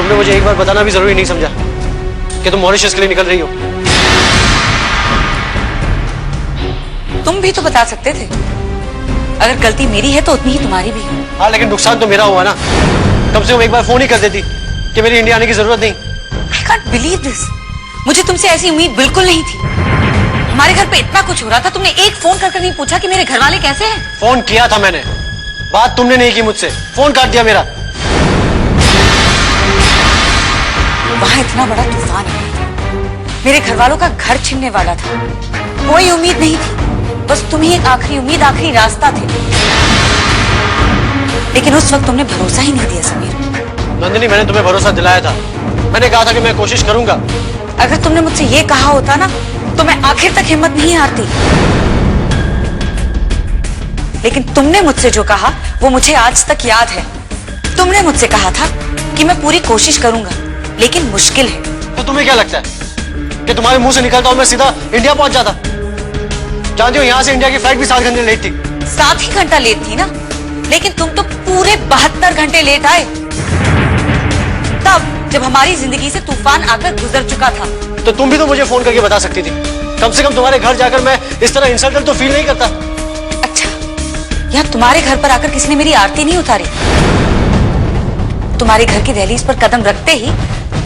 तुमने मुझे एक बार बताना भी जरूरी नहीं समझा कि तुम मॉरिशस के लिए निकल रही हो। तुम भी तो बता सकते थे। अगर गलती मेरी है तो उतनी ही तुम्हारी भी है। हाँ, लेकिन नुकसान तो मेरा हुआ ना। कम से कम एक बार फोन ही कर देती कि मेरी इंडिया आने की जरूरत नहीं। I can't believe this। मुझे तुमसे ऐसी उम्मीद बिल्कुल नहीं थी। हमारे घर पे इतना कुछ हो रहा था, तुमने एक फोन कर नहीं पूछा कि मेरे घर वाले कैसे हैं? फोन किया था मैंने, बात तुमने नहीं की मुझसे, फोन काट दिया मेरा। वहां इतना बड़ा तूफान है, मेरे घर वालों का घर छिनने वाला था। कोई उम्मीद नहीं थी, बस तुम ही एक आखिरी उम्मीद, आखिरी रास्ता थे। लेकिन उस वक्त तुमने भरोसा ही नहीं दिया समीर। नंदिनी, मैंने तुम्हें भरोसा दिलाया था। मैंने कहा था कि मैं कोशिश करूंगा। अगर तुमने मुझसे ये कहा होता ना तो मैं आखिर तक हिम्मत नहीं हारती। लेकिन तुमने मुझसे जो कहा वो मुझे आज तक याद है। तुमने मुझसे कहा था कि मैं पूरी कोशिश करूंगा, लेकिन मुश्किल है। तो तुम्हें क्या लगता है कि तुम्हारे मुंह से निकलता हूं मैं सीधा इंडिया पहुंच जाता? जानती हो, यहां से इंडिया की फ्लाइट भी 7 घंटे लेट थी। 7 ही घंटा लेट थी ना, लेकिन तुम तो पूरे 72 घंटे लेट आए, तब जब हमारी जिंदगी से तूफान आकर गुजर चुका था। तो तुम भी तो मुझे फोन करके बता सकती थी। कम से कम तुम्हारे घर जाकर मैं इस तरह इंसल्टेड तो फील नहीं करता। अच्छा, यहाँ तुम्हारे घर पर आकर किसी ने मेरी आरती नहीं उतारी? तुम्हारे घर की दहलीज पर कदम रखते ही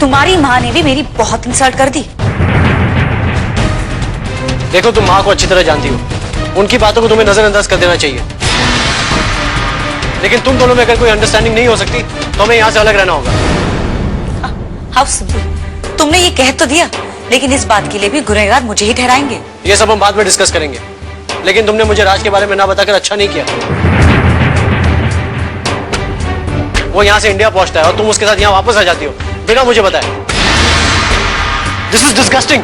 तुम्हारी माँ ने भी मेरी बहुत इंसल्ट कर दी। देखो, तुम माँ को अच्छी तरह जानती हो, उनकी बातों को तुम्हें नजरअंदाज कर देना चाहिए। लेकिन तुम दोनों में अगर कोई अंडरस्टैंडिंग नहीं हो सकती तो हमें यहाँ से अलग रहना होगा। How simple. तुमने ये कह तो दिया, लेकिन इस बात के लिए भी गुनहगार मुझे ही ठहराएंगे। ये सब हम बाद में डिस्कस करेंगे, लेकिन तुमने मुझे राज के बारे में ना बताकर अच्छा नहीं किया। वो यहाँ से इंडिया पहुंचता है और तुम उसके साथ यहाँ वापस आ जाती हो बिना मुझे बताए। This is disgusting.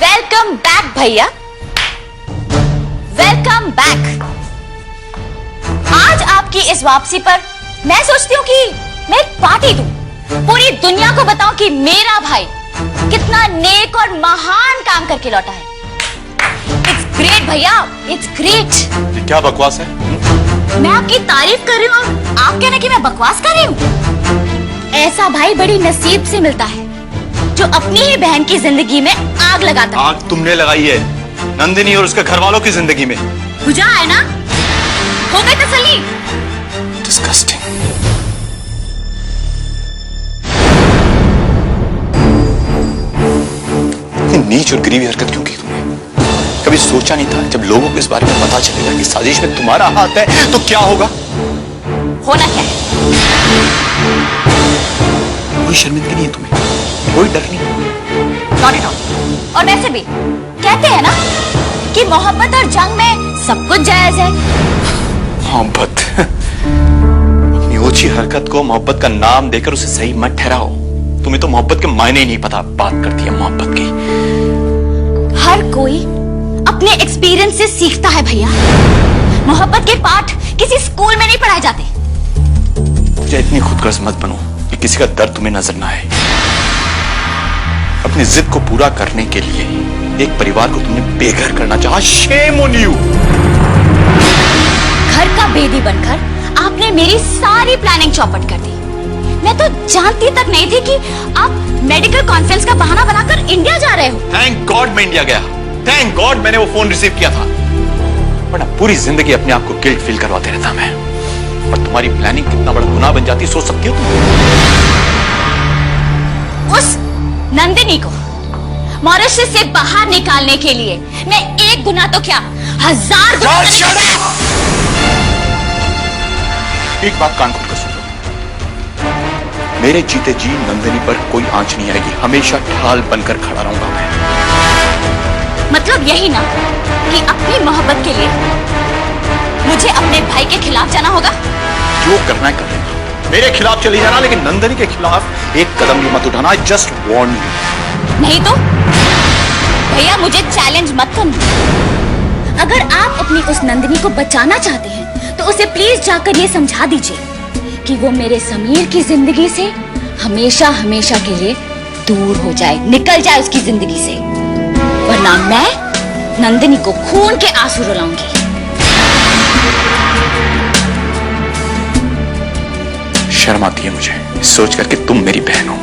Welcome back भैया, वेलकम बैक। आज आपकी इस वापसी पर मैं सोचती हूँ कि मैं एक पार्टी दूं, पूरी दुनिया को बताऊं कि मेरा भाई कितना नेक और महान काम करके लौटा है। इट्स ग्रेट भैया, इट्स ग्रेट। क्या बकवास है? मैं आपकी तारीफ कर रही हूँ और आप कहना कि मैं बकवास कर रही हूँ? ऐसा भाई बड़ी नसीब से मिलता है जो अपनी ही बहन की जिंदगी में आग लगाता है। आग तुमने लगाई है नंदिनी और उसके घर वालों की जिंदगी में। बुझा है ना? हो गई तसल्ली? डिस्गस्टिंग। नीच और गरीबी हरकत क्यों की तुमने? कभी सोचा नहीं था जब लोगों को इस बारे में पता चलेगा कि साजिश में तुम्हारा हाथ है तो क्या होगा? होना क्या है? कोई शर्मिंदगी नहीं है तुम्हें, कोई डर नहीं। Not at all। और वैसे भी कहते हैं ना कि मोहब्बत और जंग में सब कुछ जायज है। मोहब्बत? अपनी ओछी हरकत को मोहब्बत का नाम देकर उसे सही मत ठहराओ। तुम्हें तो मोहब्बत के मायने ही नहीं पता। बात करती है मोहब्बत की। हर कोई अपने एक्सपीरियंस से सीखता है भैया। मोहब्बत के पाठ किसी स्कूल में नहीं पढ़ाए जाते। मुझे इतनी खुदगर्ज मत बनो कि किसी का दर्द तुम्हें नजर ना आए। अपनी जिद को पूरा करने के लिए एक परिवार को तुमने बेघर करना चाहा। Shame on you. घर का बेदी बनकर आपने मेरी सारी प्लानिंग चौपट कर दी। मैं तो जानती तक नहीं थी कि आप मेडिकल कॉन्फ्रेंस का बहाना बनाकर इंडिया जा रहे हो। थैंक गॉड मैं इंडिया गया। थैंक गॉड मैंने वो फोन रिसीव किया था, वरना पूरी जिंदगी अपने आप को गिल्ट फील करवाते रहता मैं। और तुम्हारी प्लानिंग कितना बड़ा गुनाह बन जाती सोच सकती हो तुम? उस नंदिनी को मॉरिशस से बाहर निकालने के लिए मैं एक गुनाह तो क्या 1000 गुनाह। एक बात कान खोल कर सुन लो, मेरे जीते जी नंदिनी पर कोई आंच नहीं आएगी। हमेशा ढाल बनकर खड़ा रहूंगा मैं। मतलब यही ना कि अपनी मोहब्बत के लिए मुझे अपने भाई के खिलाफ जाना होगा? जो करना है कर लेना, मेरे खिलाफ चली जाना, लेकिन नंदनी के खिलाफ एक कदम भी मत उठाना। I just warn you. नहीं तो भैया मुझे चैलेंज मत करना। अगर आप अपनी उस नंदिनी को बचाना चाहते हैं तो उसे प्लीज जाकर ये समझा दीजिए कि वो मेरे समीर की जिंदगी से हमेशा हमेशा के लिए दूर हो जाए, निकल जाए उसकी जिंदगी से, वरना मैं नंदिनी को खून के आंसू रुलाऊंगी। शर्म आती है मुझे सोच करके तुम मेरी बहन हो।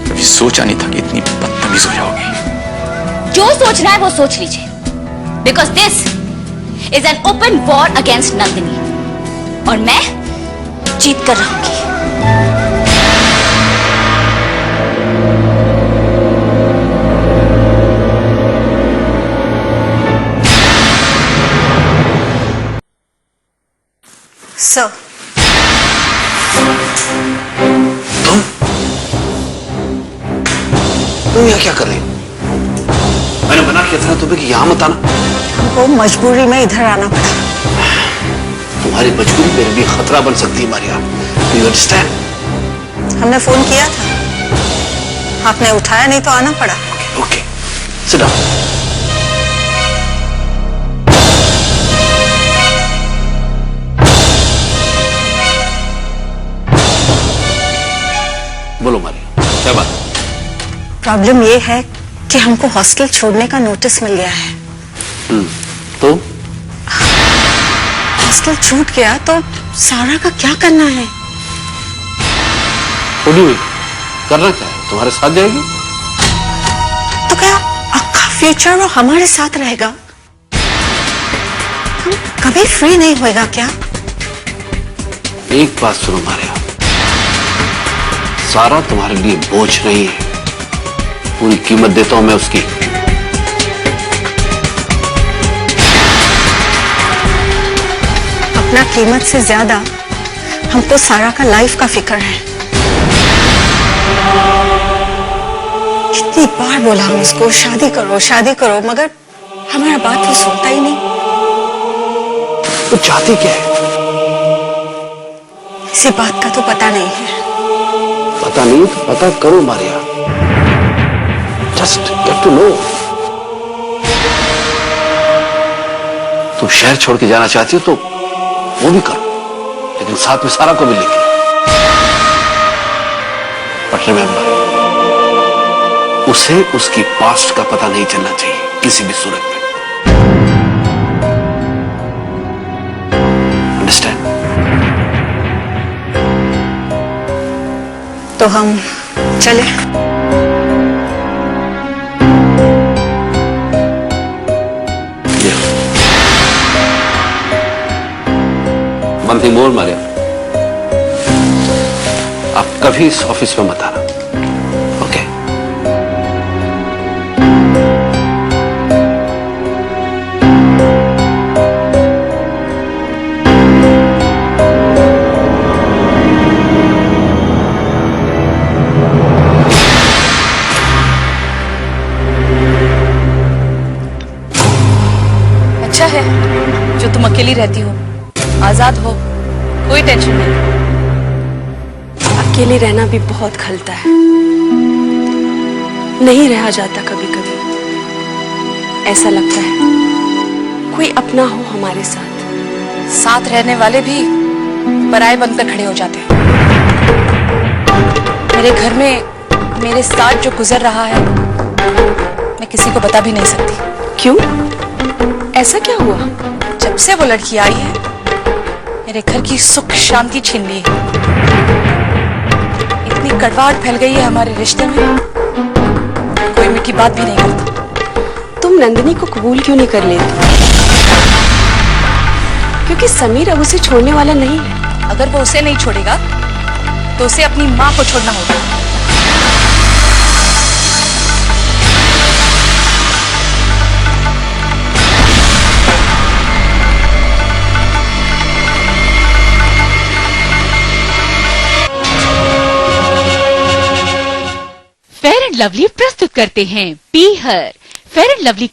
कभी सोचा नहीं था कि इतनी बदतमीज हो जाओगी। जो सोचना है वो सोच लीजिए, because this is an open war against Nandini और मैं जीत कर रहूंगी। सर, तुम यहाँ क्या कर रही हो? मैंने मना किया था ना तुम्हें कि यहाँ मत आना। हमको मजबूरी में इधर आना पड़ा। तुम्हारी मजबूरी मेरे लिए खतरा बन सकती है मारिया। Do you understand? हमने फोन किया था, आपने उठाया नहीं तो आना पड़ा। Okay, sit down. बोलो मारिया, क्या बात? प्रॉब्लम ये है कि हमको हॉस्टल छोड़ने का नोटिस मिल गया है। तो हॉस्टल छूट गया तो सारा का क्या करना है? करना क्या है? तुम्हारे साथ जाएगी? तो क्या आपका फ्यूचर वो हमारे साथ रहेगा? हम कभी फ्री नहीं होएगा क्या? एक बात सुनो मारिया, सारा तुम्हारे लिए बोझ नहीं है। पूरी कीमत देता हूं मैं उसकी। अपना कीमत से ज्यादा हमको सारा का लाइफ का फिक्र है। कितनी बार बोला हम उसको शादी करो, मगर हमारा बात वो सुनता ही नहीं। तो चाहती क्या है? इसी बात का तो पता नहीं है। पता नहीं तो पता करो Maria. Just get to know. तुम शहर छोड़ के जाना चाहती हो तो वो भी करो, लेकिन साथ में सारा को भी लेके। बट रिमेंबर, उसे उसकी पास्ट का पता नहीं चलना चाहिए किसी भी सूरत में। अंडरस्टैंड? तो हम चले। वन थिंग मोर मारिया, आप कभी इस ऑफिस में मत आना। ओके? अच्छा है जो तुम अकेली रहती हो, आजाद हो, कोई टेंशन नहीं। अकेले रहना भी बहुत खलता है, नहीं रहा जाता। कभी कभी ऐसा लगता है कोई अपना हो हमारे साथ। साथ रहने वाले भी पराये बनकर खड़े हो जाते हैं। मेरे घर में मेरे साथ जो गुजर रहा है मैं किसी को बता भी नहीं सकती। क्यों? ऐसा क्या हुआ? जब से वो लड़की आई है मेरे घर की सुख शांति छीन ली। इतनी कड़वाहट फैल गई है हमारे रिश्ते में, कोई मीठी बात भी नहीं करता। तुम नंदिनी को कबूल क्यों नहीं कर लेती? क्योंकि समीर अब उसे छोड़ने वाला नहीं है। अगर वो उसे नहीं छोड़ेगा तो उसे अपनी माँ को छोड़ना होगा। फेयर एंड लवली प्रस्तुत करते हैं P her. Fair and lovely